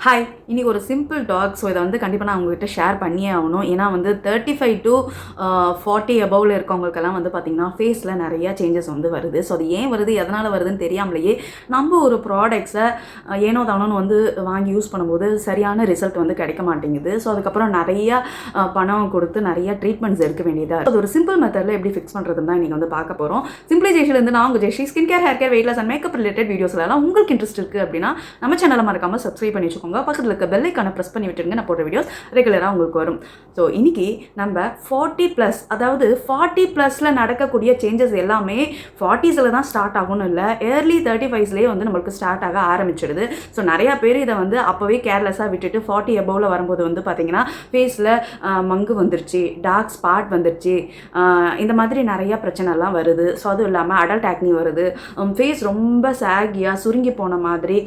Hi, இன்றைக்கி ஒரு simple talk. So இதை வந்து கண்டிப்பாக நான் உங்கள்கிட்ட ஷேர் பண்ணியே ஆகணும். ஏன்னா வந்து 35 to 40 அபவில் இருக்கவங்களுக்கெல்லாம் வந்து பார்த்திங்கன்னா ஃபேஸில் நிறையா சேஞ்சஸ் வந்து வருது. ஸோ அது ஏன் வருது, எதனால் வருதுன்னு தெரியாமலேயே நம்ம ஒரு ப்ராடக்ட்ஸை ஏனோ தானோன்னு வந்து வாங்கி யூஸ் பண்ணும்போது சரியான ரிசல்ட் வந்து கிடைக்க மாட்டேங்குது. ஸோ அதுக்கப்புறம் நிறையா பணம் கொடுத்து நிறையா ட்ரீட்மெண்ட்ஸ் எடுக்க வேண்டியதாக அது ஒரு சிம்பிள் மெத்தடில் எப்படி ஃபிக்ஸ் பண்ணுறதுன்னு தான் இன்றைக்கி வந்து பார்க்க போகிறோம். சிம்பிளைசேஷன்லேருந்து நான் உங்கள் Jeshi skin care, hair care, weight loss and makeup related வீடியோஸ்லாம் உங்களுக்கு இன்ட்ரெஸ்ட் இருக்குது அப்படின்னா நம்ம சேனலை மறக்காமல் சப்ஸ்கிரைப் பண்ணி வச்சுக்கோங்க. பக்கத்தில் இருக்க பெல் ஐகானை ப்ரெஸ் பண்ணி விட்டுருங்க. நான் போடுற வீடியோஸ் ரெகுலராக உங்களுக்கு வரும். ஸோ இன்னைக்கு நம்ம 40+, அதாவது 40+ல நடக்கக்கூடிய சேஞ்சஸ் எல்லாமே 40ஸ்ல தான் ஸ்டார்ட் ஆகும்னு இல்லை, ஏர்லி 35ஸ்லேயே வந்து நம்மளுக்கு ஸ்டார்ட் ஆக ஆரம்பிச்சிடுது. ஸோ நிறையா பேர் இதை வந்து அப்போவே கேர்லெஸ்ஸாக விட்டுட்டு 40 அபவில் வரும்போது வந்து பார்த்திங்கன்னா ஃபேஸில் மங்கு வந்துருச்சு, டார்க் ஸ்பாட் வந்துருச்சு, இந்த மாதிரி நிறையா பிரச்சனைலாம் வருது. ஸோ அதுவும் இல்லாமல் அடல்ட் ஆக்னி வருது, ஃபேஸ் ரொம்ப சாகியாக சுருங்கி போன மாதிரி,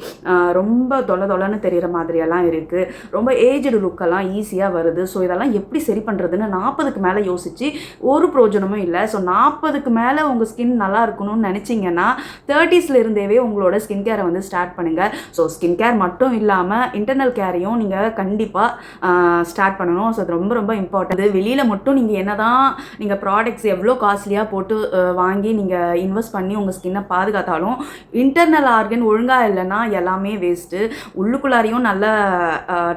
ரொம்ப தொலைன்னு தெரிகிற மாதிரியெல்லாம் இருக்குது, ரொம்ப ஏஜ்டு லுக்கெல்லாம் ஈஸியாக வருது. ஸோ இதெல்லாம் எப்படி சரி பண்ணுறதுன்னு 40க்கு மேலே யோசித்து ஒரு பிரோஜனமும் இல்லை. ஸோ 40க்கு மேலே உங்கள் ஸ்கின் நல்லா இருக்கணும்னு நினச்சிங்கன்னா 30ஸ்ல இருந்தேவே உங்களோட ஸ்கின் கேரை வந்து ஸ்டார்ட் பண்ணுங்கள். ஸோ ஸ்கின் கேர் மட்டும் இல்லாமல் இன்டர்னல் கேரையும் நீங்கள் கண்டிப்பாக ஸ்டார்ட் பண்ணணும். ஸோ அது ரொம்ப ரொம்ப இம்பார்ட்டன்ட். வெளியில் மட்டும் நீங்கள் என்ன தான் நீங்கள் ப்ராடக்ட்ஸ் எவ்வளோ காஸ்ட்லியாக போட்டு வாங்கி நீங்கள் இன்வெஸ்ட் பண்ணி உங்கள் ஸ்கின்னை பாதுகாத்தாலும் இன்டர்னல் ஆர்கன் ஒழுங்காக இல்லைன்னா எல்லாமே வேஸ்ட்டு. உள்ளுக்குள்ளாரையும் நல்லா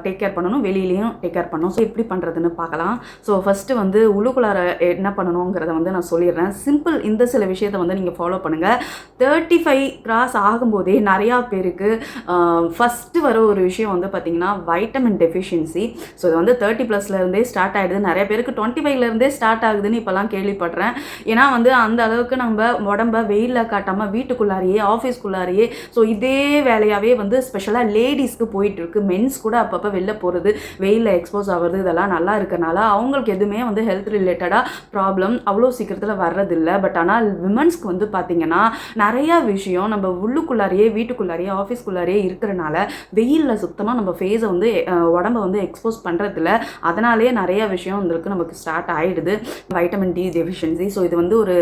டேக் கேர் பண்ணணும், வெளியிலையும் டேக் கேர் பண்ணணும். ஸோ எப்படி பண்ணுறதுன்னு பார்க்கலாம். ஸோ ஃபஸ்ட்டு வந்து உள்ளுக்குள்ளார என்ன பண்ணணுங்கிறத வந்து நான் சொல்லிடுறேன். சிம்பிள், இந்த சில விஷயத்தை வந்து நீங்கள் ஃபாலோ பண்ணுங்கள். 35 கிராஸ் ஆகும்போதே நிறையா பேருக்கு ஃபஸ்ட்டு வர ஒரு விஷயம் வந்து பார்த்திங்கன்னா வைட்டமின் டெஃபிஷியன்சி. ஸோ இது வந்து 30+லேருந்தே ஸ்டார்ட் ஆகிடுது. நிறைய பேருக்கு 25லேருந்தே ஸ்டார்ட் ஆகுதுன்னு இப்போலாம் கேள்விப்படுறேன். ஏன்னா வந்து அந்த அளவுக்கு நம்ம உடம்ப வெயிலில் காட்டாமல் வீட்டுக்குள்ளாரையே ஆஃபீஸ்க்குள்ளாரையே ஸோ இதே வேலையாகவே வந்து ஸ்பெஷலாக லேடிஸ்க்கு போயிட்டுருக்கு. மென்ஸ் கூட அப்பப்போ வெளில போகிறது, வெயிலில் எக்ஸ்போஸ் ஆகிறது, இதெல்லாம் நல்லா இருக்கனால அவங்களுக்கு எதுவுமே வந்து ஹெல்த் ரிலேட்டடாக ப்ராப்ளம் அவ்வளோ சீக்கிரத்தில் வர்றதில்லை. பட் ஆனால் விமன்ஸ்க்கு வந்து பார்த்திங்கன்னா நிறையா விஷயம் நம்ம உள்ளுக்குள்ளாரையே வீட்டுக்குள்ளாரையே ஆஃபீஸ்க்குள்ளாரையே இருக்கிறனால வெயிலில் சுத்தமாக நம்ம ஃபேஸை வந்து உடம்ப வந்து எக்ஸ்போஸ் பண்ணுறதில்ல. அதனாலேயே நிறையா விஷயம் வந்துருக்கு நமக்கு ஸ்டார்ட் ஆகிடுது. Vitamin D deficiency. ஸோ இது வந்து ஒரு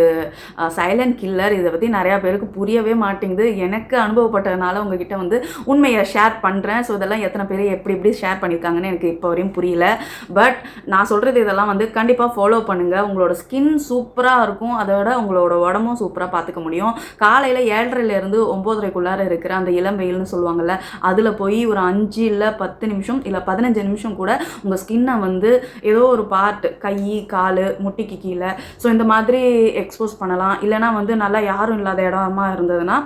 சைலண்ட் கில்லர். இதை பற்றி நிறையா பேருக்கு புரியவே மாட்டேங்குது. எனக்கு அனுபவப்பட்டதுனால உங்ககிட்ட வந்து உண்மையை ஷேர் பண்ணுறேன். ஸோ இதெல்லாம் எத்தனை பேர் எப்படி ஷேர் பண்ணியிருக்காங்கன்னு எனக்கு இப்போ வரையும் புரியல. பட் நான் சொல்கிறது இதெல்லாம் வந்து கண்டிப்பாக ஃபாலோ பண்ணுங்கள். உங்களோட ஸ்கின் சூப்பராக இருக்கும், அதோட உங்களோட உடம்பும் சூப்பராக பார்த்துக்க முடியும். காலையில் 7:30லேருந்து 9:30க்குள்ளார இருக்கிற அந்த இளம் வெயில்னு சொல்லுவாங்கள்ல, அதில் போய் ஒரு 5 இல்லை 10 நிமிஷம் இல்லை 15 நிமிஷம் கூட உங்கள் ஸ்கின்னை வந்து ஏதோ ஒரு பார்ட், கை, கால், முட்டிக்கு கீழே ஸோ இந்த மாதிரி எக்ஸ்போஸ் பண்ணலாம். இல்லைனா வந்து நல்லா யாரும் இல்லாத இடமா இருந்ததுன்னா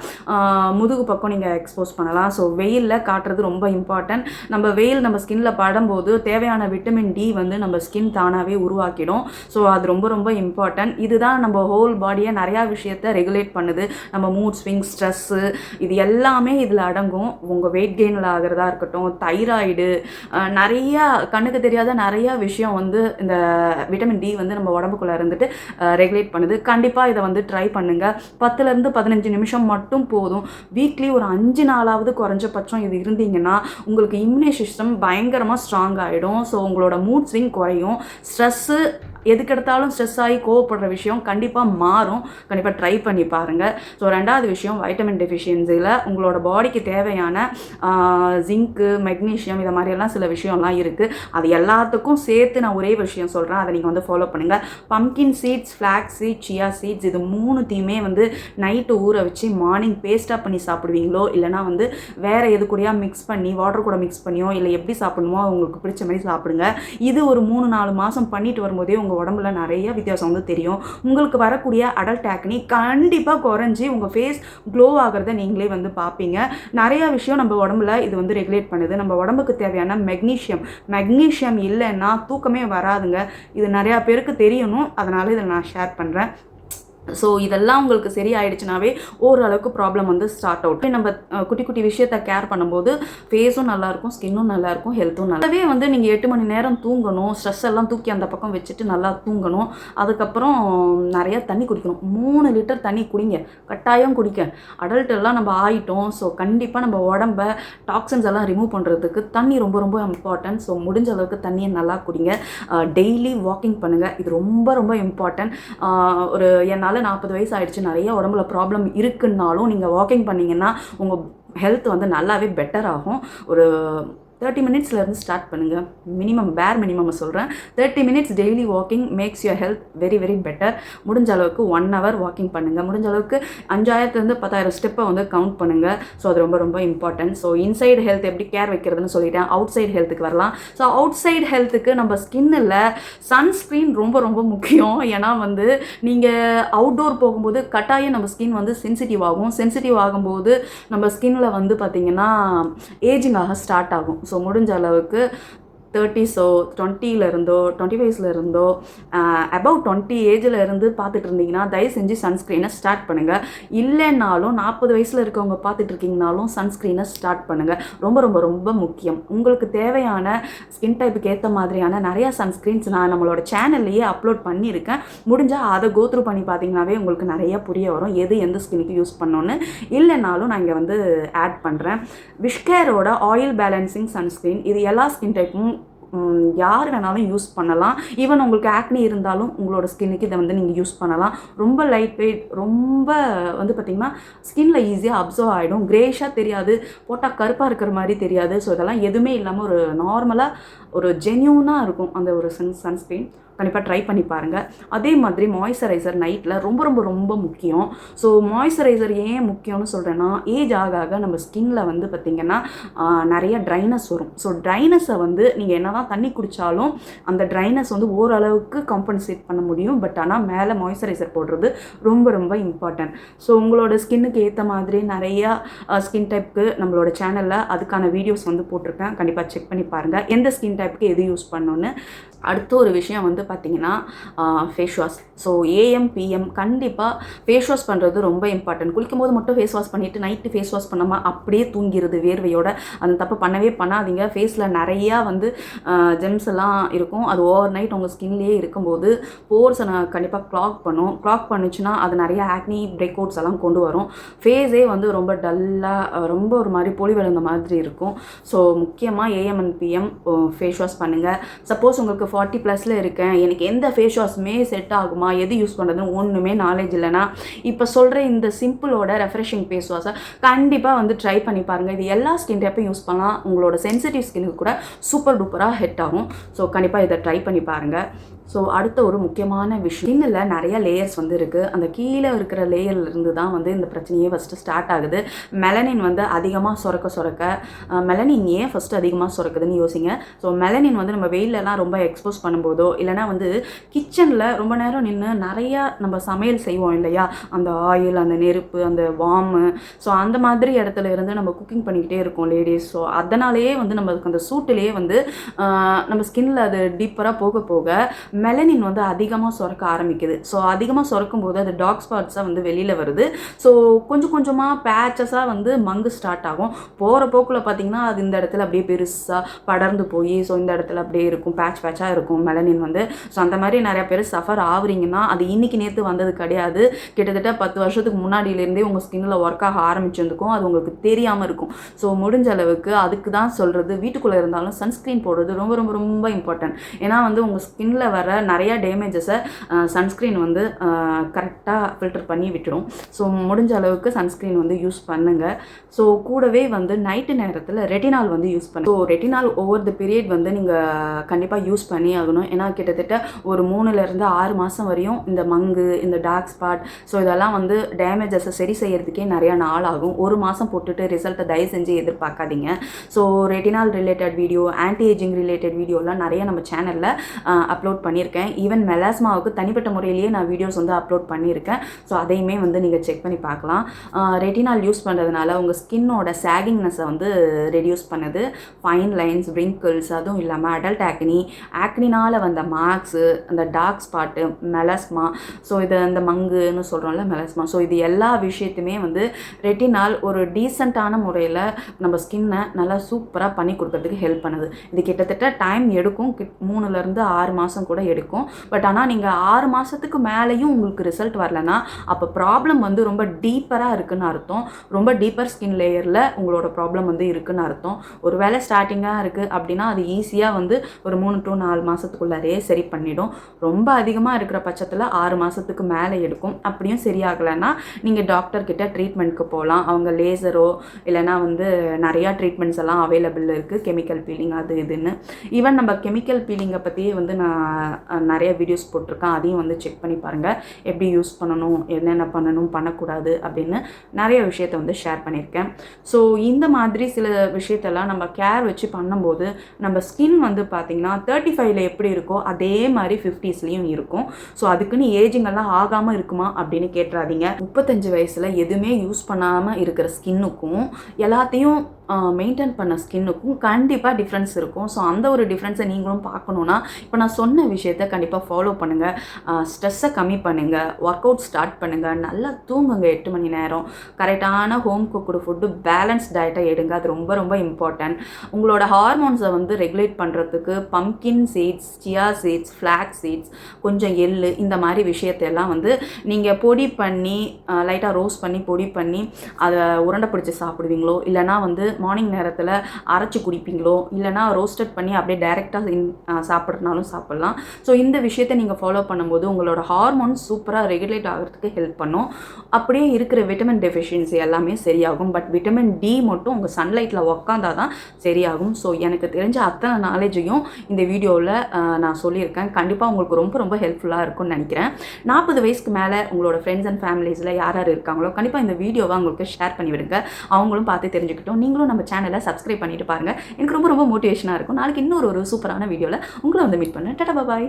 முதுகு பக்கம் நீங்கள் எக்ஸ்போஸ் பண்ணலாம். ஸோ வெயிலில் காட்டுறது ரொம்ப இம்பார்ட்டன்ட். நம்ம வெயில் நம்ம ஸ்கின்ல படும்போது தேவையான விட்டமின் டி வந்து நம்ம ஸ்கின் தானாகவே உருவாக்கிடும். ஸோ அது ரொம்ப ரொம்ப இம்பார்ட்டன்ட். இதுதான் நம்ம ஹோல் பாடியை நிறையா விஷயத்தை ரெகுலேட் பண்ணுது. நம்ம மூட் ஸ்விங், ஸ்ட்ரெஸ்ஸு, இது எல்லாமே இதில் அடங்கும். உங்கள் வெயிட் கெயினில் ஆகிறதா இருக்கட்டும், தைராய்டு, நிறையா கண்ணுக்கு தெரியாத நிறையா விஷயம் வந்து இந்த விட்டமின் டி வந்து நம்ம உடம்புக்குள்ளே இருந்துட்டு ரெகுலேட் பண்ணுது. கண்டிப்பாக இதை வந்து ட்ரை பண்ணுங்கள். 10லேருந்து 15 நிமிஷம் மட்டும் போதும். வீக்லி ஒரு 5 நாளாவது குறைஞ்சபட்சம் இது இருந்தீங்கன்னா உங்களுக்கு இம்யூனி சிஸ்டம் பயங்கரமாக ஸ்ட்ராங் ஆகிடும். ஸோ உங்களோட மூட் ஸ்விங் குறையும். ஸ்ட்ரெஸ்ஸு எதுக்கெடுத்தாலும் ஸ்ட்ரெஸ் ஆகி கோவப்படுற விஷயம் கண்டிப்பாக மாறும். கண்டிப்பாக ட்ரை பண்ணி பாருங்கள். ஸோ ரெண்டாவது விஷயம் வைட்டமின் டெஃபிஷியன்சியில் உங்களோட பாடிக்கு தேவையான ஜிங்க்கு, மெக்னீஷியம், இதை மாதிரியெல்லாம் சில விஷயம்லாம் இருக்குது. அது எல்லாத்துக்கும் சேர்த்து நான் ஒரே விஷயம் சொல்கிறேன், அதை நீங்கள் வந்து ஃபாலோ பண்ணுங்கள். Pumpkin seeds, flax seeds, chia seeds, இது 3த்தையுமே வந்து நைட்டு ஊற வச்சு மார்னிங் பேஸ்ட்டாக பண்ணி சாப்பிடுவீங்களோ இல்லைனா வந்து வேறு எது கூடயா மிக்ஸ் பண்ணி வாட்டர் கூட மிக்ஸ் பண்ணியோ இல்லை எப்படி சாப்பிடணுமோ உங்களுக்கு பிடிச்ச மாதிரி சாப்பிடுங்க. இது ஒரு 3-4 மாதம் பண்ணிட்டு வரும்போதே உங்கள் உடம்புல நிறைய வித்தியாசம் வந்து தெரியும். உங்களுக்கு வரக்கூடிய அடல்ட் ஆக்னி கண்டிப்பாக குறைஞ்சி உங்கள் ஃபேஸ் க்ளோ ஆகிறத நீங்களே வந்து பார்ப்பீங்க. நிறையா விஷயம் நம்ம உடம்புல இது வந்து ரெகுலேட் பண்ணுது. நம்ம உடம்புக்கு தேவையான மெக்னீஷியம் இல்லைன்னா தூக்கமே வராதுங்க. இது நிறையா பேருக்கு தெரியணும், அதனால் இதை நான் ஷேர் பண்ணுறேன். ஸோ இதெல்லாம் உங்களுக்கு சரி ஆகிடுச்சுனாவே ஓரளவுக்கு ப்ராப்ளம் வந்து ஸ்டார்ட் அவுட். நம்ம குட்டி குட்டி விஷயத்தை கேர் பண்ணும்போது ஃபேஸும் நல்லாயிருக்கும், ஸ்கின்னும் நல்லாயிருக்கும், ஹெல்த்தும் நல்லாவே வந்து நீங்கள் 8 மணி நேரம் தூங்கணும். ஸ்ட்ரெஸ் எல்லாம் தூக்கி அந்த பக்கம் வச்சுட்டு நல்லா தூங்கணும். அதுக்கப்புறம் நிறையா தண்ணி குடிக்கணும். 3 லிட்டர் தண்ணி குடிங்க, கட்டாயம் குடிக்க. அடல்ட் எல்லாம் நம்ம ஆகிட்டோம். ஸோ கண்டிப்பாக நம்ம உடம்ப டாக்ஸின்ஸ் எல்லாம் ரிமூவ் பண்ணுறதுக்கு தண்ணி ரொம்ப ரொம்ப இம்பார்ட்டன்ட். ஸோ முடிஞ்ச அளவுக்கு தண்ணியை நல்லா குடிங்க. டெய்லி வாக்கிங் பண்ணுங்கள், இது ரொம்ப ரொம்ப இம்பார்ட்டன்ட். ஒரு என்னால் 40 வயசு ஆயிடுச்சு, நிறைய உடம்புல ப்ராப்ளம் இருக்குன்னாலும் நீங்கள் வாக்கிங் பண்ணிங்கன்னா உங்கள் ஹெல்த் வந்து நல்லாவே பெட்டர் ஆகும். ஒரு 30 மினிட்ஸ்லேருந்து ஸ்டார்ட் பண்ணுங்கள். பேர் மினிமம் சொல்கிறேன். 30 minutes daily walking maths your health very very better. முடிஞ்ச அளவுக்கு 1 hour வாக்கிங் பண்ணுங்கள். முடிஞ்ச அளவுக்கு 5000 10,000 ஸ்டெப்பை வந்து கவுண்ட் பண்ணுங்கள். ஸோ அது ரொம்ப ரொம்ப இம்பார்ட்டன்ட். ஸோ இன்சைடு ஹெல்த் எப்படி கேர் வைக்கிறதுன்னு சொல்லிட்டேன். அவுட் சைடு ஹெல்த்துக்கு வரலாம். ஸோ அவுட் சைடு ஹெல்த்துக்கு நம்ம ஸ்கின்னில் சன்ஸ்க்ரீன் ரொம்ப ரொம்ப முக்கியம். ஏன்னா வந்து நீங்கள் அவுட்டோர் போகும்போது கட்டாயம் நம்ம ஸ்கின் வந்து சென்சிட்டிவ் ஆகும். சென்சிட்டிவ் ஆகும்போது நம்ம ஸ்கின்ல வந்து பார்த்திங்கன்னா ஏஜிங் ஆக ஸ்டார்ட் ஆகும். ஸோ முடிஞ்ச அளவுக்கு 30ஸோ 20லேருந்தோ 25லேருந்தோ அபவ் 20 ஏஜில் இருந்து பார்த்துட்டு இருந்தீங்கன்னா தயவு செஞ்சு சன்ஸ்க்ரீனை ஸ்டார்ட் பண்ணுங்கள். இல்லைன்னாலும் 40 வயசில் இருக்கவங்க பார்த்துட்டு இருக்கீங்கனாலும் சன்ஸ்க்ரீனை ஸ்டார்ட் பண்ணுங்கள். ரொம்ப ரொம்ப ரொம்ப முக்கியம். உங்களுக்கு தேவையான ஸ்கின் டைப்புக்கு ஏற்ற மாதிரியான நிறையா சன்ஸ்க்ரீன்ஸ் நான் நம்மளோட சேனல்லையே அப்லோட் பண்ணியிருக்கேன். முடிஞ்சால் அதை கோத்ரூ பண்ணி பார்த்தீங்கன்னாவே உங்களுக்கு நிறைய புரிய வரும் எது எந்த ஸ்கின்னுக்கு யூஸ் பண்ணோன்னு. இல்லைனாலும் நான் இங்கே வந்து ஆட் பண்ணுறேன். விஷ்கேரோட ஆயில் பேலன்சிங் சன்ஸ்க்ரீன். இது எல்லா ஸ்கின் டைப்பும் யார் வேணாலும் யூஸ் பண்ணலாம். ஈவன் உங்களுக்கு ஆக்னி இருந்தாலும் உங்களோட ஸ்கின்னுக்கு இதை வந்து நீங்கள் யூஸ் பண்ணலாம். ரொம்ப லைட் வெயிட், ரொம்ப வந்து பார்த்திங்கன்னா ஸ்கின்னில் ஈஸியாக அப்சர்வ் ஆகிடும். கிரேஷாக தெரியாது, போட்டால் கருப்பாக இருக்கிற மாதிரி தெரியாது. ஸோ இதெல்லாம் எதுவுமே இல்லாமல் ஒரு நார்மலாக ஒரு ஜென்யூனாக இருக்கும் அந்த ஒரு சன்ஸ்க்ரீன். கண்டிப்பாக ட்ரை பண்ணி பாருங்கள். அதே மாதிரி மாய்ஸ்சரைசர் நைட்டில் ரொம்ப ரொம்ப ரொம்ப முக்கியம். ஸோ மாய்ஸ்சரைசர் ஏன் முக்கியம்னு சொல்கிறேன்னா, ஏஜ் ஆக ஆக நம்ம ஸ்கின்னில் வந்து பார்த்திங்கன்னா நிறைய ட்ரைனஸ் வரும். ஸோ ட்ரைனஸை வந்து நீங்கள் என்ன தான் தண்ணி குடித்தாலும் அந்த ட்ரைனஸ் வந்து ஓரளவுக்கு காம்பன்சேட் பண்ண முடியும். பட் ஆனால் மேலே மாய்ஸ்சரைசர் போடுறது ரொம்ப ரொம்ப இம்பார்ட்டன்ட். ஸோ உங்களோட ஸ்கின்னுக்கு ஏற்ற மாதிரி நிறையா ஸ்கின் டைப்புக்கு நம்மளோட சேனலில் அதுக்கான வீடியோஸ் வந்து போட்டிருக்கேன். கண்டிப்பாக செக் பண்ணி பாருங்கள் எந்த ஸ்கின் டைப்புக்கு எது யூஸ் பண்ணணுன்னு. அடுத்த ஒரு விஷயம் வந்து பார்த்திங்கன்னா face wash. So AM PM கண்டிப்பாக ஃபேஸ் வாஷ் பண்ணுறது ரொம்ப இம்பார்ட்டன்ட். குளிக்கும் போது மட்டும் ஃபேஸ் வாஷ் பண்ணிவிட்டு நைட்டு ஃபேஸ் வாஷ் பண்ணாமல் அப்படியே தூங்கிடுது வேர்வையோட. அந்த தப்பு பண்ணவே பண்ணாதீங்க. ஃபேஸில் நிறையா வந்து ஜெம்ஸ் எல்லாம் இருக்கும். அது ஓவர் நைட் உங்கள் ஸ்கின்லேயே இருக்கும்போது போர்ஸை கண்டிப்பாக க்ளாக் பண்ணும். க்ளாக் பண்ணுச்சுன்னா அது நிறையா ஆக்னி பிரேக் அவுட்ஸ் எல்லாம் கொண்டு வரும். ஃபேஸே வந்து ரொம்ப டல்லாக ரொம்ப ஒரு மாதிரி பொலி விழுந்த மாதிரி இருக்கும். ஸோ முக்கியமாக AM and PM face wash பண்ணுங்கள். சப்போஸ் உங்களுக்கு 40+ இருக்கேன், எனக்கு எந்த ஃபேஸ் வாஷுமே செட் ஆகுமா, எது யூஸ் பண்ணுறதுன்னு ஒன்றுமே நாலேஜ் இல்லைன்னா இப்போ சொல்கிற இந்த சிம்பிளோட ரெஃப்ரெஷிங் ஃபேஸ் வாஷை கண்டிப்பாக வந்து ட்ரை பண்ணி பாருங்கள். இது எல்லா ஸ்கின் டைப்பையும் யூஸ் பண்ணலாம். உங்களோட சென்சிட்டிவ் ஸ்கின்னுக்கு கூட சூப்பர் டூப்பராக ஹிட் ஆகும். ஸோ கண்டிப்பாக இதை ட்ரை பண்ணி பாருங்கள். ஸோ அடுத்த ஒரு முக்கியமான விஷயம், ஸ்கின்னில் நிறைய லேயர்ஸ் வந்து இருக்குது. அந்த கீழே இருக்கிற லேயர்லேருந்து தான் வந்து இந்த பிரச்சனையே ஃபஸ்ட்டு ஸ்டார்ட் ஆகுது. மெலனின் வந்து அதிகமாக சுரக்க மெலனின் ஏன் ஃபஸ்ட்டு அதிகமாக சுரக்குதுன்னு யோசிங்க. ஸோ மெலனின் வந்து நம்ம வெயிலெலாம் ரொம்ப எக்ஸ்போஸ் பண்ணும்போதோ இல்லைனா வந்து கிச்சனில் ரொம்ப நேரம் நின்று நிறையா நம்ம சமையல் செய்வோம் இல்லையா, அந்த ஆயில், அந்த நெருப்பு, அந்த வார்மு, ஸோ அந்த மாதிரி இடத்துல இருந்து நம்ம குக்கிங் பண்ணிக்கிட்டே இருக்கோம் லேடிஸ். ஸோ அதனாலேயே வந்து நம்மளுக்கு அந்த சூட்டிலேயே வந்து நம்ம ஸ்கின்னில் அது டீப்பராக போக போக மெலனின் வந்து அதிகமாக சுரக்க ஆரம்பிக்குது. ஸோ அதிகமாக சுரக்கும் போது அது டார்க் ஸ்பாட்ஸாக வந்து வெளியில் வருது. ஸோ கொஞ்சம் கொஞ்சமாக பேச்சஸாக வந்து மங்கு ஸ்டார்ட் ஆகும். போகிற போக்கில் பார்த்திங்கன்னா அது இந்த இடத்துல அப்படியே பெருசாக படர்ந்து போய் ஸோ இந்த இடத்துல அப்படியே இருக்கும், பேட்சாக இருக்கும் மெலனின் வந்து. ஸோ அந்த மாதிரி நிறைய பேர் சஃபர் ஆகுறீங்கன்னா அது இன்றைக்கி நேற்று வந்தது கிடையாது. கிட்டத்தட்ட 10 வருஷத்துக்கு முன்னாடியிலேருந்தே உங்கள் ஸ்கின்னில் ஒர்க் ஆக ஆரம்பிச்சிருந்துக்கும். அது உங்களுக்கு தெரியாமல் இருக்கும். ஸோ முடிஞ்ச அளவுக்கு அதுக்கு தான் சொல்கிறது, வீட்டுக்குள்ளே இருந்தாலும் சன்ஸ்க்ரீன் போடுறது ரொம்ப ரொம்ப ரொம்ப இம்பார்ட்டன்ட். ஏன்னா வந்து உங்கள் ஸ்கின்னில் வர நிறையா டேமேஜஸை சன்ஸ்க்ரீன் வந்து கரெக்டாக ஃபில்டர் பண்ணி விட்டுடும். ஸோ முடிஞ்ச அளவுக்கு சன்ஸ்க்ரீன் வந்து யூஸ் பண்ணுங்கள். ஸோ கூடவே வந்து நைட்டு நேரத்தில் ரெட்டினால் வந்து யூஸ் பண்ணுங்கள். So retinal over the period வந்து நீங்கள் கண்டிப்பாக யூஸ் பண்ணி ஆகணும். ஏன்னா கிட்டத்தட்ட ஒரு 3லேருந்து 6 மாதம் வரையும் இந்த மங்கு, இந்த டார்க் ஸ்பாட், ஸோ இதெல்லாம் வந்து டேமேஜஸை சரி செய்யறதுக்கே நிறையா நாள் ஆகும். 1 மாதம் போட்டுட்டு ரிசல்ட்டை தயவு செஞ்சு எதிர்பார்க்காதீங்க. So retinol related video, anti ageing related வீடியோலாம் நிறைய நம்ம சேனலில் அப்லோட் பண்ணியிருக்கேன். ஈவன் மெலாஸ்மாவுக்கு தனிப்பட்ட முறையிலேயே நான் வீடியோஸ் வந்து அப்லோட் பண்ணியிருக்கேன். ஸோ அதையுமே வந்து நீங்கள் செக் பண்ணி பார்க்கலாம். ரெட்டினால் யூஸ் பண்ணுறதுனால உங்கள் ஸ்கின்னோட சாகிங்னஸை வந்து ரெடியூஸ் பண்ணுது. ஃபைன் லைன்ஸ், ரிங்கிள்ஸ், அதுவும் இல்லாமல் அடல்ட் ஆக்னினால் வந்த மார்க்ஸு, அந்த டார்க் ஸ்பாட்டு, மெலாஸ்மா, ஸோ இது அந்த மங்குன்னு சொல்கிறோம்ல மெலாஸ்மா, ஸோ இது எல்லா விஷயத்தையுமே வந்து ரெட்டினால் ஒரு டீசெண்டான முறையில் நம்ம ஸ்கின்னை நல்லா சூப்பராக பண்ணி கொடுக்கறதுக்கு ஹெல்ப் பண்ணுது. இது கிட்டத்தட்ட டைம் எடுக்கும். 3லேருந்து 6 மாதம் கூட கூட எடுக்கும். பட் ஆனால் நீங்கள் 6 மாதத்துக்கு மேலேயும் உங்களுக்கு ரிசல்ட் வரலன்னா அப்போ ப்ராப்ளம் வந்து ரொம்ப டீப்பராக இருக்குதுன்னு அர்த்தம். ரொம்ப டீப்பர் ஸ்கின் லேயரில் உங்களோட ப்ராப்ளம் வந்து இருக்குதுன்னு அர்த்தம். ஒரு வேளை ஸ்டார்டிங்காக இருக்குது அப்படின்னா அது ஈஸியாக வந்து ஒரு 3 to 4 மாதத்துக்குள்ளாரே சரி பண்ணிடும். ரொம்ப அதிகமாக இருக்கிற பட்சத்தில் 6 மாதத்துக்கு மேலே எடுக்கும். அப்படியும் சரியாகலைன்னா நீங்கள் டாக்டர்கிட்ட ட்ரீட்மெண்ட்க்கு போகலாம். அவங்க லேசரோ இல்லைனா வந்து நிறையா ட்ரீட்மெண்ட்ஸ் எல்லாம் அவைலபிள் இருக்குது, கெமிக்கல் பீலிங் அது இதுன்னு. ஈவன் நம்ம கெமிக்கல் பீலிங்கை பற்றியே வந்து நான் நிறைய வீடியோஸ் போட்டிருக்கேன், அதையும் வந்து செக் பண்ணி பாருங்கள். எப்படி யூஸ் பண்ணணும், என்னென்ன பண்ணணும் பண்ணக்கூடாது அப்படின்னு நிறைய விஷயத்தை வந்து ஷேர் பண்ணியிருக்கேன். ஸோ இந்த மாதிரி சில விஷயத்தெல்லாம் நம்ம கேர் வச்சு பண்ணும்போது நம்ம ஸ்கின் வந்து பார்த்திங்கன்னா 35ல் எப்படி இருக்கோ அதே மாதிரி 50ஸ்லேயும் இருக்கும். ஸோ அதுக்குன்னு ஏஜிங்கெல்லாம் ஆகாமல் இருக்குமா அப்படின்னு கேட்டுறாதீங்க. 35 வயசில் எதுவுமே யூஸ் பண்ணாமல் இருக்கிற ஸ்கின்னுக்கும் எல்லாத்தையும் மெயின்டைன் பண்ண ஸ்கின்னுக்கும் கண்டிப்பாக டிஃப்ரென்ஸ் இருக்கும். ஸோ அந்த ஒரு டிஃப்ரென்ஸை நீங்களும் பார்க்கணுன்னா இப்போ நான் சொன்ன விஷயத்தை கண்டிப்பாக ஃபாலோ பண்ணுங்கள். ஸ்ட்ரெஸ்ஸை கம்மி பண்ணுங்கள், ஒர்க் அவுட் ஸ்டார்ட் பண்ணுங்கள், நல்லா தூங்குங்க 8 மணி நேரம், கரெக்டான ஹோம் குக்குடு ஃபுட்டு, பேலன்ஸ் டயட்டை எடுங்க. அது ரொம்ப ரொம்ப இம்பார்ட்டன்ட். உங்களோட ஹார்மோன்ஸை வந்து ரெகுலேட் பண்ணுறதுக்கு pumpkin seeds, chia seeds, flax seeds, கொஞ்சம் எள்ளு, இந்த மாதிரி விஷயத்தையெல்லாம் வந்து நீங்கள் பொடி பண்ணி லைட்டாக ரோஸ்ட் பண்ணி பொடி பண்ணி அதை உருண்டை பிடிச்சி சாப்பிடுவீங்களோ, இல்லைனா வந்து மார்னிங் நேரத்தில் அரைச்சி குடிப்பீங்களோ, இல்லைனா ரோஸ்டட் பண்ணி அப்படியே டைரெக்டாக சாப்பிட்றதுனாலும் சாப்பிட்லாம். ஸோ இந்த விஷயத்தை நீங்கள் ஃபாலோ பண்ணும்போது உங்களோட ஹார்மோன்ஸ் சூப்பராக ரெகுலேட் ஆகிறதுக்கு ஹெல்ப் பண்ணும். அப்படியே இருக்கிற விட்டமின் டெஃபிஷியன்சி எல்லாமே சரியாகும். பட் விட்டமின் டி மட்டும் உங்கள் சன்லைட்டில் உக்காந்தால் தான் சரியாகும். ஸோ எனக்கு தெரிஞ்ச அத்தனை நாலேஜையும் இந்த வீடியோவில் நான் சொல்லியிருக்கேன். கண்டிப்பாக உங்களுக்கு ரொம்ப ரொம்ப ஹெல்ப்ஃபுல்லாக இருக்கும்னு நினைக்கிறேன். 40 வயசுக்கு மேலே உங்களோட ஃப்ரெண்ட்ஸ் அண்ட் ஃபேமிலிஸில் யார் யார் இருக்காங்களோ கண்டிப்பாக இந்த வீடியோவை அவங்களுக்கு ஷேர் பண்ணிவிடுங்க. அவங்களும் பார்த்து தெரிஞ்சுக்கிட்டோம். நீங்களும் நம்ம சேனலை சப்ஸ்கிரைப் பண்ணிட்டு பாருங்கள். எனக்கு ரொம்ப ரொம்ப மோட்டிவேஷனாக இருக்கும். நாளைக்கு இன்னொரு சூப்பரான வீடியோவில் உங்களை வந்து மீட் பண்ணேன். டாடா பாய்.